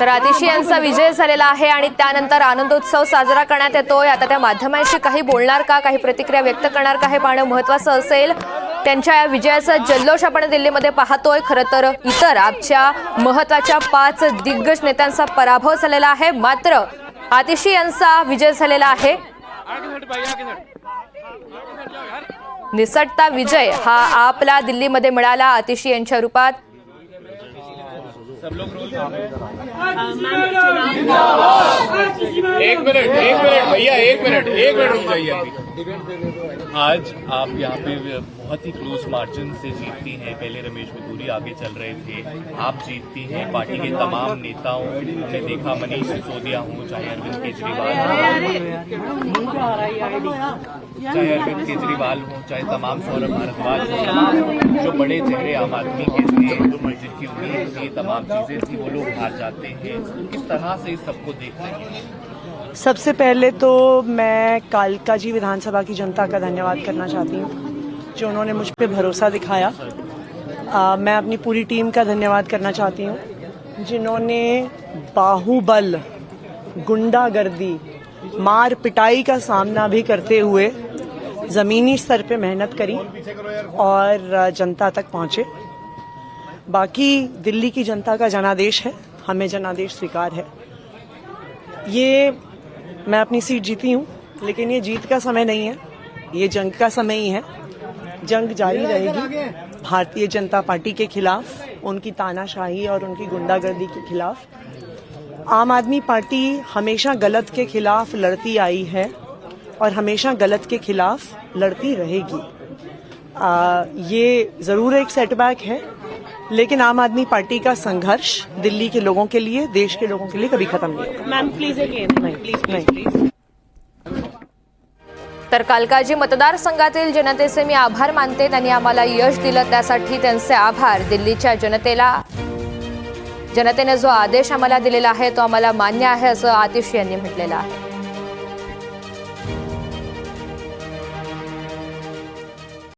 तर आतिशी यांचा विजय झालेला आहे आणि त्यानंतर आनंदोत्सव साजरा करण्यात येतोय। आता त्या माध्यमांशी काही बोलणार का, काही प्रतिक्रिया व्यक्त करणार का हे पाहणं महत्त्वाचं असेल। त्यांच्या या विजयाचा जल्लोष आपण दिल्लीमध्ये पाहतोय। खरं तर इतर आपच्या महत्त्वाच्या 5 दिग्गज नेत्यांचा पराभव झालेला आहे, मात्र आतिशी यांचा विजय झालेला आहे। निसटता विजय हा आपला दिल्लीमध्ये मिळाला आतिशी यांच्या रूपात। सब लोग रोल एक मिनट भैया, एक मिनट रुक जाइए अभी। आज आप यहाँ पे बहुत ही क्लोज मार्जिन से जीतती हैं। पहले रमेश बिधूरी आगे चल रहे थे, आप जीतती हैं। पार्टी के तमाम नेताओं ने देखा, मनीष सिसोदिया हो, चाहे अरविंद केजरीवाल हो, चाहे तमाम सौरभ भारद्वाज हो, जो बड़े चेहरे आम आदमी के थे, जिनकी उम्मीद थी, तमाम चीजें थी, वो लोग हार जाते हैं। किस तरह से इस सबको देख रहे हैं? सबसे पहले तो मैं कालकाजी विधानसभा की जनता का धन्यवाद करना चाहती हूँ, जो उन्होंने मुझ पर भरोसा दिखाया। मैं अपनी पूरी टीम का धन्यवाद करना चाहती हूँ, जिन्होंने बाहुबल, गुंडागर्दी, मार पिटाई का सामना भी करते हुए जमीनी स्तर पे मेहनत करी और जनता तक पहुंचे। बाकी दिल्ली की जनता का जनादेश है, हमें जनादेश स्वीकार है। ये मैं अपनी सीट जीती हूँ, लेकिन ये जीत का समय नहीं है, ये जंग का समय ही है। जंग जारी रहेगी भारतीय जनता पार्टी के खिलाफ, उनकी तानाशाही और उनकी गुंडागर्दी के खिलाफ। आम आदमी पार्टी हमेशा गलत के खिलाफ लड़ती आई है और हमेशा गलत के खिलाफ लड़ती रहेगी। ये जरूर एक सेटबैक है, लेकिन आम आदमी पार्टी का संघर्ष दिल्ली के लोगों के लिए, देश के लोगों के लिए कभी खत्म नहीं होगा। Ma'am please again, please. तर कालकाजी मतदारसंघातील जनतेचे मी आभार मानते। त्यांनी आम्हाला यश दिलं, त्यासाठी त्यांचे आभार। दिल्लीच्या जनतेने जो आदेश आम्हाला दिलेला आहे तो आम्हाला मान्य आहे, असं आतिशी यांनी म्हटलेलं आहे।